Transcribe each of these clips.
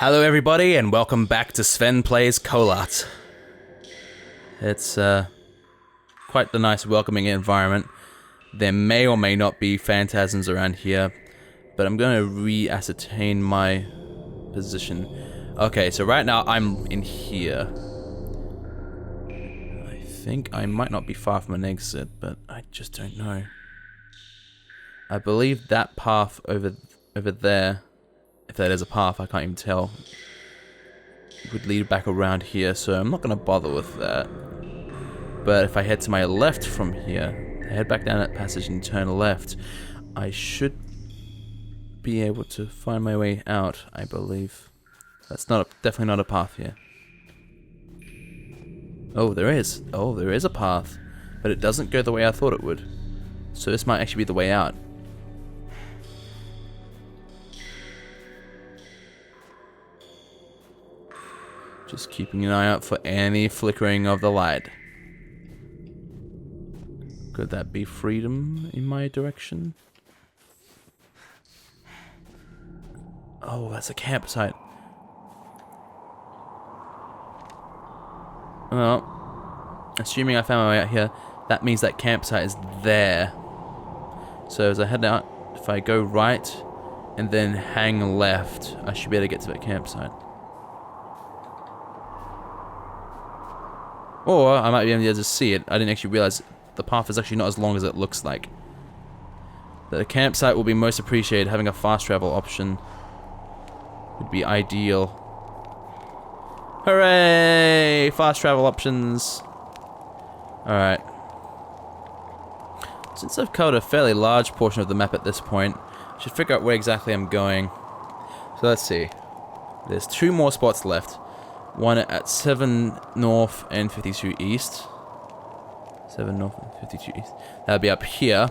Hello everybody and welcome back to Sven Plays Kholat. It's quite the nice welcoming environment. There may or may not be phantasms around here, but I'm going to re-ascertain my position. Okay, so right now I'm in here. I think I might not be far from an exit, but I just don't know. I believe that path over there, if that is a path, I can't even tell, would lead back around here, so I'm not going to bother with that. But if I head to my left from here, head back down that passage and turn left, I should be able to find my way out, I believe. That's definitely not a path here. Oh, there is. Oh, there is a path, but it doesn't go the way I thought it would. So this might actually be the way out. Just keeping an eye out for any flickering of the light. Could that be freedom in my direction? Oh, that's a campsite. Well, assuming I found my way out here, that means that campsite is there. So as I head out, if I go right and then hang left, I should be able to get to that campsite. Or I might be able to see it. I didn't actually realize the path is actually not as long as it looks like. The campsite will be most appreciated. Having a fast travel option would be ideal. Hooray! Fast travel options. Alright. Since I've covered a fairly large portion of the map at this point, I should figure out where exactly I'm going. So let's see. There's 2 more spots left. One at 7 north and 52 east. 7 north and 52 east. That'll be up here.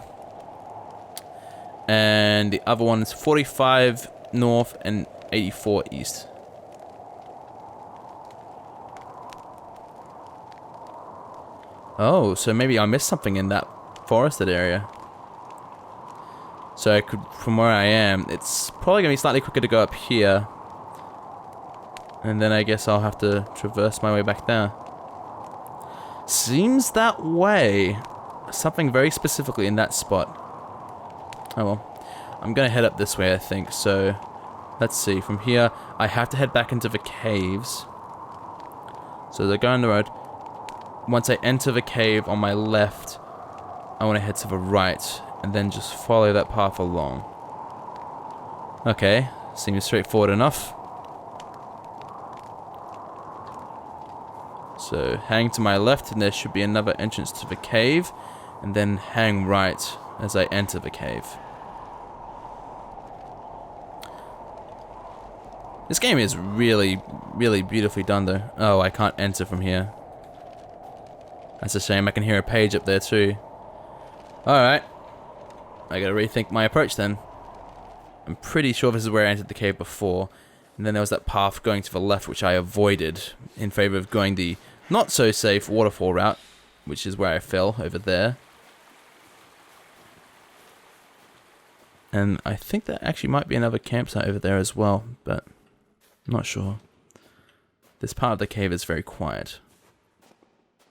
And the other one is 45 north and 84 east. Oh, so maybe I missed something in that forested area. So I could, from where I am, it's probably going to be slightly quicker to go up here. And then I guess I'll have to traverse my way back there. Seems that way. Something very specifically in that spot. Oh well. I'm gonna head up this way, I think. So, let's see. From here, I have to head back into the caves. So as I go on the road, once I enter the cave on my left, I want to head to the right. And then just follow that path along. Okay. Seems straightforward enough. So hang to my left and there should be another entrance to the cave, and then hang right as I enter the cave. This game is really, really beautifully done though. Oh, I can't enter from here. That's a shame. I can hear a page up there too. Alright. I gotta rethink my approach then. I'm pretty sure this is where I entered the cave before. And then there was that path going to the left which I avoided in favor of going the not so safe waterfall route, which is where I fell over there. And I think there actually might be another campsite over there as well, but I'm not sure. This part of the cave is very quiet.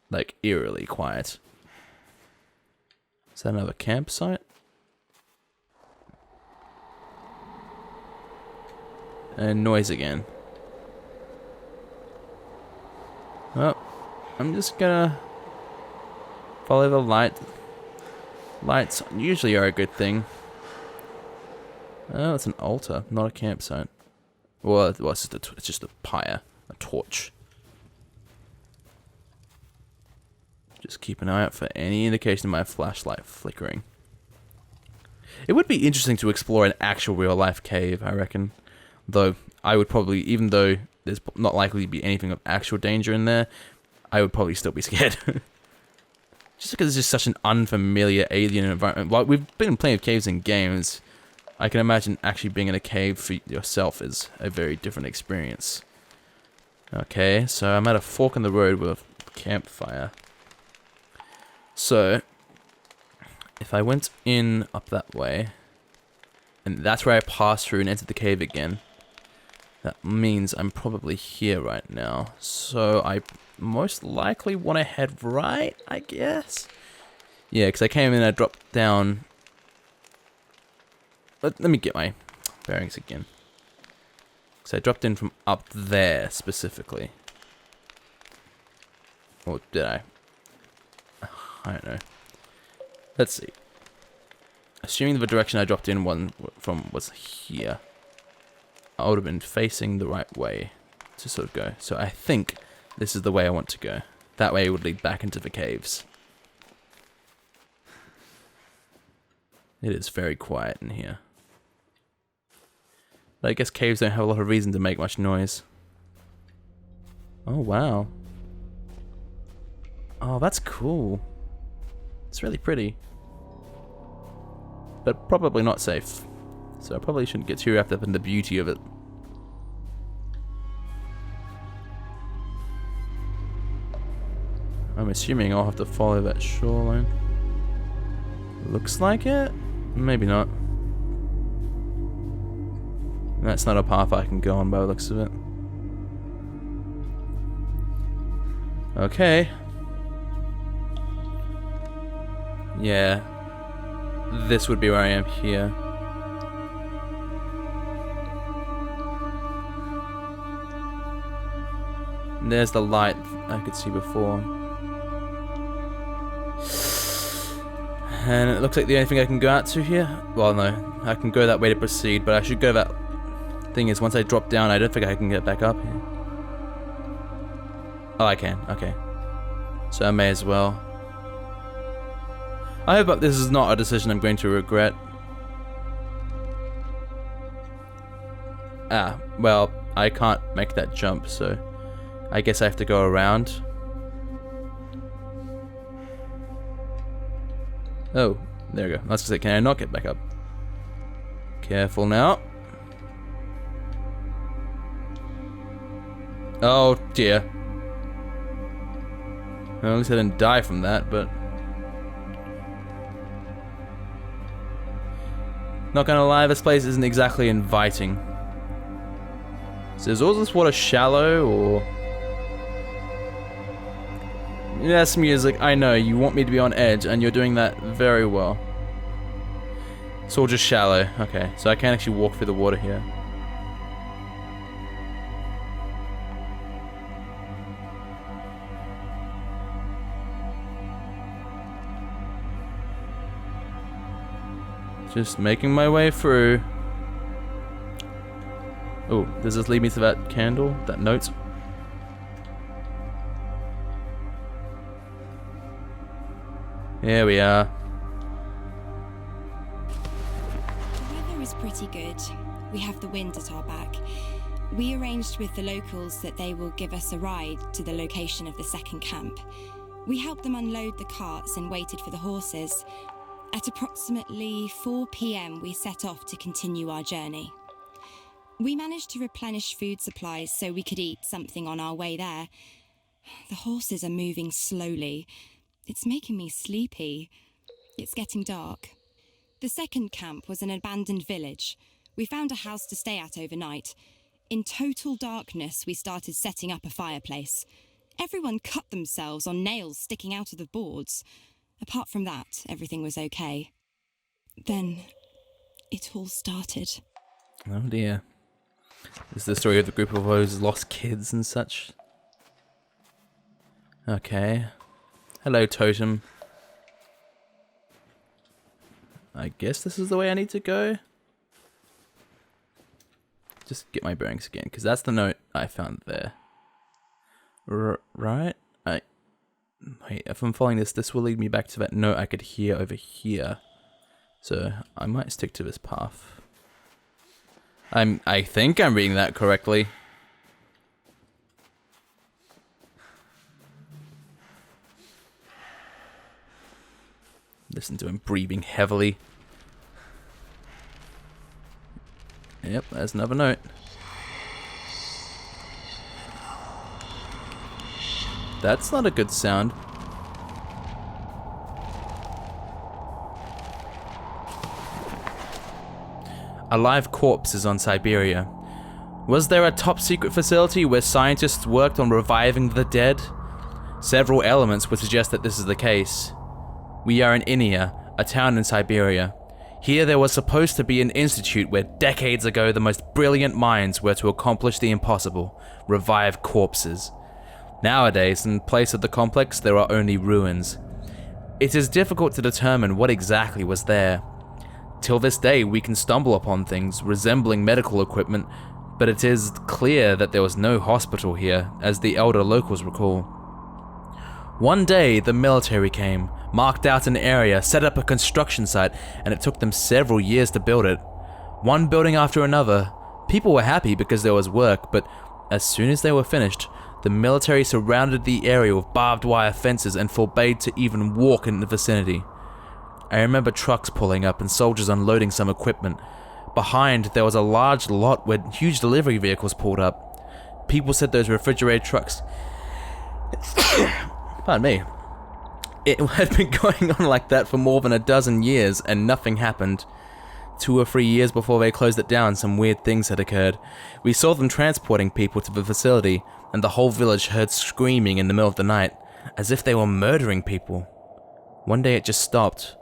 Like, eerily quiet. Is that another campsite? And noise again. Well, I'm just gonna follow the light. Lights usually are a good thing. Oh, it's an altar, not a campsite. Well, it's just a pyre, a torch. Just keep an eye out for any indication of my flashlight flickering. It would be interesting to explore an actual real-life cave, I reckon. Though, I would probably, even though there's not likely to be anything of actual danger in there, I would probably still be scared. Just because it's just such an unfamiliar alien environment. Well, we've been in plenty of caves in games. I can imagine actually being in a cave for yourself is a very different experience. Okay, so I'm at a fork in the road with a campfire. So, if I went in up that way, and that's where I passed through and entered the cave again, That means I'm probably here right now. So I most likely want to head right, I guess? Yeah, because I came in and I dropped down. Let me get my bearings again. Because I dropped in from up there, specifically. Or did I? I don't know. Let's see. Assuming the direction I dropped in from was here, I would have been facing the right way to sort of go. So I think this is the way I want to go. That way it would lead back into the caves. It is very quiet in here. But I guess caves don't have a lot of reason to make much noise. Oh, wow. Oh, that's cool. It's really pretty. But probably not safe. So I probably shouldn't get too wrapped up in the beauty of it. I'm assuming I'll have to follow that shoreline. Looks like it? Maybe not. That's not a path I can go on by the looks of it. Okay. Yeah. This would be where I am here. And there's the light I could see before. And it looks like the only thing I can go out to here... Well, no. I can go that way to proceed, but I should go that... Thing is, once I drop down, I don't think I can get back up here. Oh, I can. Okay. So I may as well. I hope this is not a decision I'm going to regret. Ah, well, I can't make that jump, so... I guess I have to go around. Oh, there we go. Let's say, can I not get back up? Careful now. Oh dear. Well, at least I didn't die from that, but... Not gonna lie, this place isn't exactly inviting. So is all this water shallow, or... Yes, music, I know, you want me to be on edge, and you're doing that very well. It's all just shallow. Okay, so I can't actually walk through the water here. Just making my way through. Oh, does this lead me to that candle? That note? Here we are. The weather is pretty good. We have the wind at our back. We arranged with the locals that they will give us a ride to the location of the second camp. We helped them unload the carts and waited for the horses. At approximately 4 p.m, we set off to continue our journey. We managed to replenish food supplies so we could eat something on our way there. The horses are moving slowly. It's making me sleepy. It's getting dark. The second camp was an abandoned village. We found a house to stay at overnight. In total darkness, we started setting up a fireplace. Everyone cut themselves on nails sticking out of the boards. Apart from that, everything was okay. Then, it all started. Oh dear. This is the story of the group of those lost kids and such. Okay. Hello, totem. I guess this is the way I need to go. Just get my bearings again, because that's the note I found there. Right? Wait, if I'm following this, this will lead me back to that note I could hear over here. So, I might stick to this path. I think I'm reading that correctly. Listen to him breathing heavily. Yep, there's another note. That's not a good sound. A live corpse is on Siberia. Was there a top secret facility where scientists worked on reviving the dead? Several elements would suggest that this is the case. We are in Inia, a town in Siberia. Here there was supposed to be an institute where decades ago the most brilliant minds were to accomplish the impossible, revive corpses. Nowadays, in place of the complex, there are only ruins. It is difficult to determine what exactly was there. Till this day, we can stumble upon things resembling medical equipment, but it is clear that there was no hospital here, as the elder locals recall. One day, the military came, marked out an area, set up a construction site, and it took them several years to build it. One building after another. People were happy because there was work, but as soon as they were finished, the military surrounded the area with barbed wire fences and forbade to even walk in the vicinity. I remember trucks pulling up and soldiers unloading some equipment. Behind, there was a large lot where huge delivery vehicles pulled up. People said those refrigerated trucks... Pardon me. It had been going on like that for more than a dozen years and nothing happened. 2 or 3 years before they closed it down, some weird things had occurred. We saw them transporting people to the facility, and the whole village heard screaming in the middle of the night, as if they were murdering people. One day it just stopped.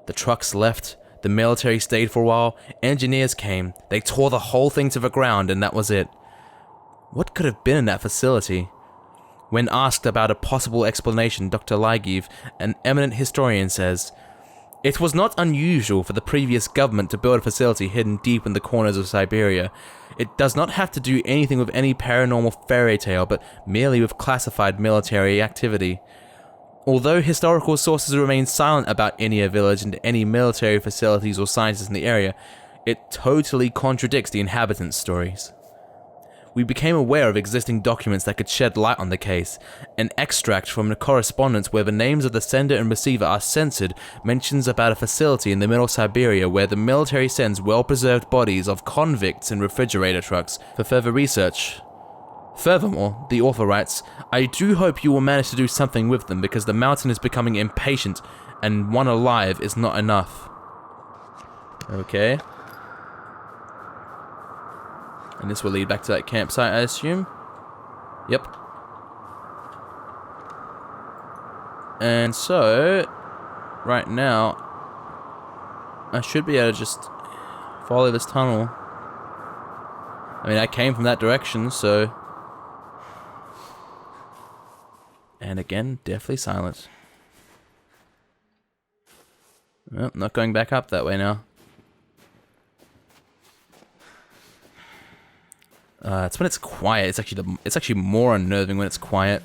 The trucks left, the military stayed for a while, engineers came, they tore the whole thing to the ground, and that was it. What could have been in that facility? When asked about a possible explanation, Dr. Lygev, an eminent historian, says, "It was not unusual for the previous government to build a facility hidden deep in the corners of Siberia. It does not have to do anything with any paranormal fairy tale, but merely with classified military activity. Although historical sources remain silent about Inia village and any military facilities or scientists in the area, it totally contradicts the inhabitants' stories." We became aware of existing documents that could shed light on the case. An extract from the correspondence where the names of the sender and receiver are censored mentions about a facility in the middle of Siberia where the military sends well-preserved bodies of convicts in refrigerator trucks for further research. Furthermore, the author writes, "I do hope you will manage to do something with them because the mountain is becoming impatient and one alive is not enough." Okay. And this will lead back to that campsite, I assume? Yep. And so, right now, I should be able to just follow this tunnel. I mean, I came from that direction, so... And again, deathly silent. Well, not going back up that way now. It's when it's quiet. It's actually more unnerving when it's quiet.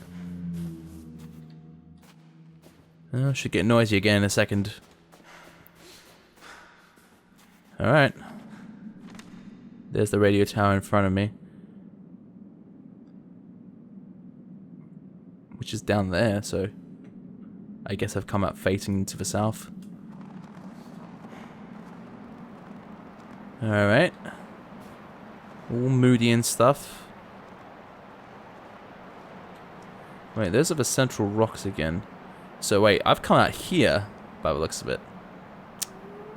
Oh, should get noisy again in a second. All right. There's the radio tower in front of me, which is down there. So I guess I've come up facing to the south. All right. All moody and stuff. Wait, those are the central rocks again. So wait, I've come out here by the looks of it.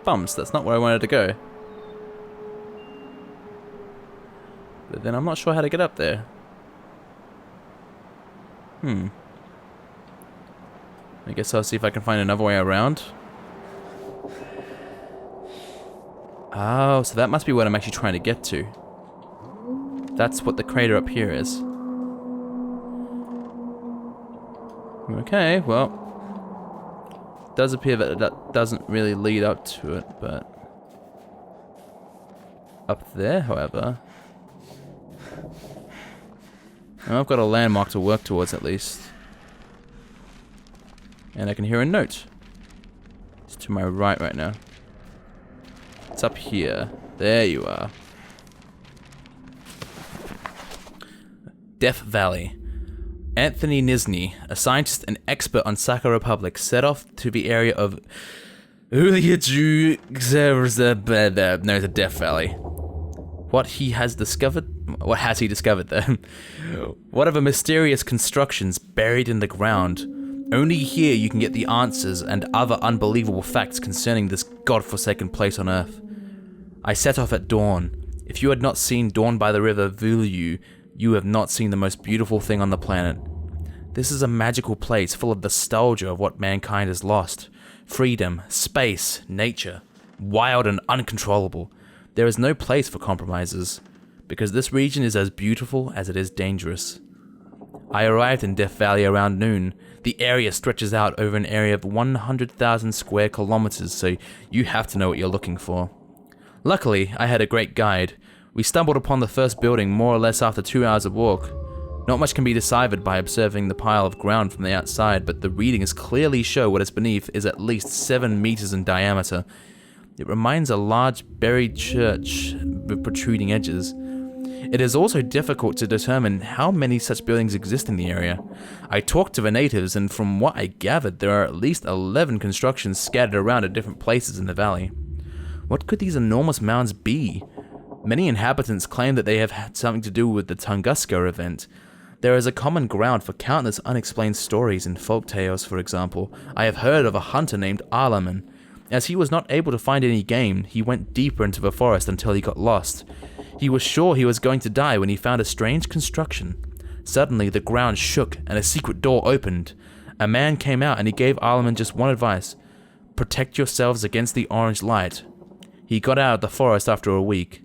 Bums, that's not where I wanted to go. But then I'm not sure how to get up there. I guess I'll see if I can find another way around. Oh, so that must be what I'm actually trying to get to. That's what the crater up here is. Okay, well, it does appear that that doesn't really lead up to it, but up there, however, I've got a landmark to work towards at least. And I can hear a note. It's to my right now. It's up here. There you are. Death Valley. Anthony Nizhny, a scientist and expert on Sakha Republic, set off to the area of the Death Valley. What has he discovered there? What are the mysterious constructions buried in the ground? Only here you can get the answers and other unbelievable facts concerning this godforsaken place on Earth. I set off at dawn. If you had not seen Dawn by the River Vulu, you have not seen the most beautiful thing on the planet. This is a magical place full of nostalgia of what mankind has lost. Freedom, space, nature, wild and uncontrollable. There is no place for compromises, because this region is as beautiful as it is dangerous. I arrived in Death Valley around noon. The area stretches out over an area of 100,000 square kilometers, so you have to know what you're looking for. Luckily, I had a great guide. We stumbled upon the first building more or less after 2 hours of walk. Not much can be deciphered by observing the pile of ground from the outside, but the readings clearly show what is beneath is at least 7 meters in diameter. It reminds a large buried church with protruding edges. It is also difficult to determine how many such buildings exist in the area. I talked to the natives, and from what I gathered, there are at least 11 constructions scattered around at different places in the valley. What could these enormous mounds be? Many inhabitants claim that they have had something to do with the Tunguska event. There is a common ground for countless unexplained stories in folk tales, for example. I have heard of a hunter named Alaman. As he was not able to find any game, he went deeper into the forest until he got lost. He was sure he was going to die when he found a strange construction. Suddenly, the ground shook and a secret door opened. A man came out and he gave Alaman just one advice: protect yourselves against the orange light. He got out of the forest after a week.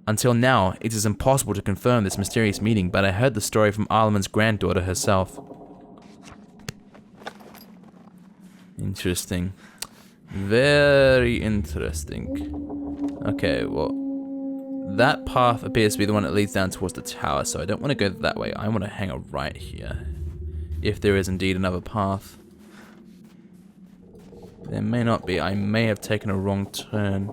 Until now, it is impossible to confirm this mysterious meeting, but I heard the story from Alaman's granddaughter herself. Interesting. Very interesting. Okay, well, that path appears to be the one that leads down towards the tower, so I don't want to go that way. I want to hang a right here. If there is indeed another path. There may not be. I may have taken a wrong turn.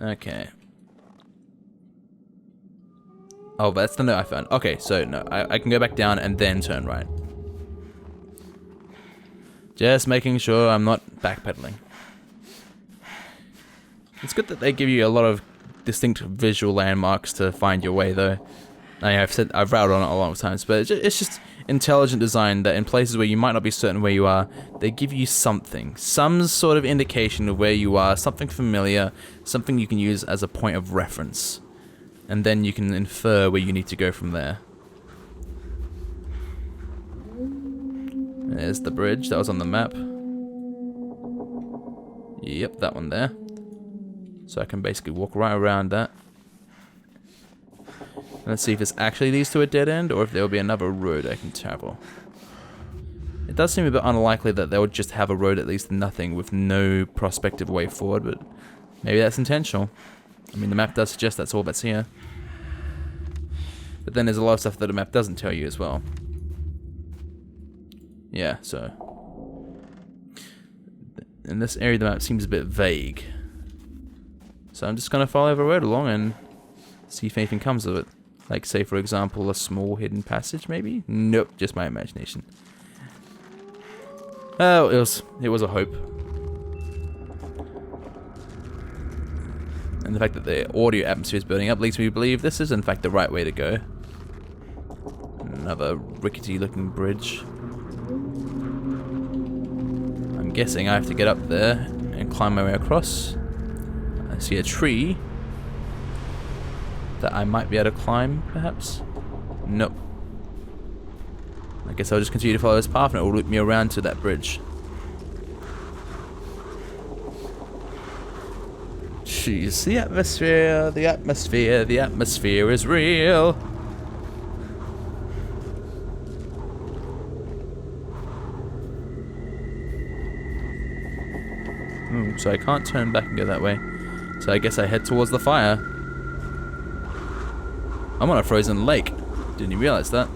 Okay. Oh, that's the note I found. Okay, so no, I can go back down and then turn right. Just making sure I'm not backpedaling. It's good that they give you a lot of distinct visual landmarks to find your way, though. I've routed on it a lot of times, but it's just intelligent design that in places where you might not be certain where you are, they give you something, some sort of indication of where you are, something familiar, something you can use as a point of reference, and then you can infer where you need to go from there. There's the bridge that was on the map. Yep, that one there. So I can basically walk right around that. Let's see if this actually leads to a dead end, or if there will be another road I can travel. It does seem a bit unlikely that they would just have a road that leads to nothing with no prospective way forward, but maybe that's intentional. I mean, the map does suggest that's all that's here. But then there's a lot of stuff that the map doesn't tell you as well. Yeah, so... in this area the map seems a bit vague. So I'm just going to follow the road along and see if anything comes of it. Like, say, for example, a small hidden passage, maybe? Nope, just my imagination. Oh, it was a hope. And the fact that the audio atmosphere is building up leads me to believe this is, in fact, the right way to go. Another rickety-looking bridge. I'm guessing I have to get up there and climb my way across. I see a tree that I might be able to climb, perhaps? Nope. I guess I'll just continue to follow this path and it will loop me around to that bridge. Jeez, the atmosphere, the atmosphere, the atmosphere is real. So I can't turn back and go that way. So I guess I head towards the fire. I'm on a frozen lake. Didn't you realize that?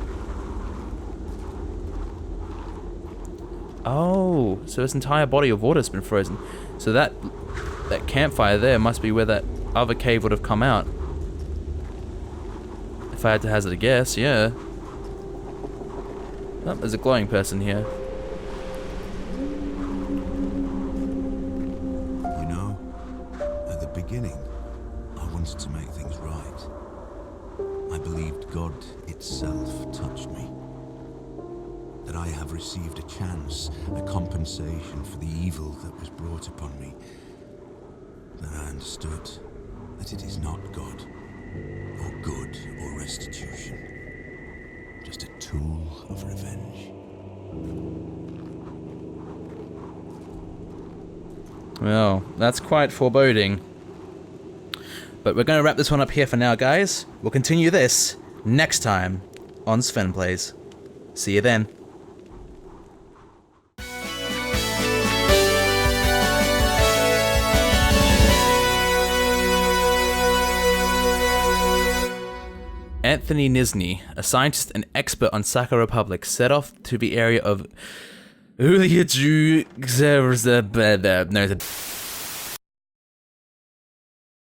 Oh, so this entire body of water has been frozen. So that campfire there must be where that other cave would have come out. If I had to hazard a guess, yeah. Oh, there's a glowing person here. You know, at the beginning, I wanted to make things right. I believed God itself touched me. That I have received a chance, a compensation for the evil that was brought upon me. then I understood that it is not God, or good, or restitution. Just a tool of revenge. Well, that's quite foreboding. But we're going to wrap this one up here for now, guys. We'll continue this next time on Sven Plays. See you then. Anthony Nizhny, a scientist and expert on Sakha Republic, set off to the area of Uliaju. No,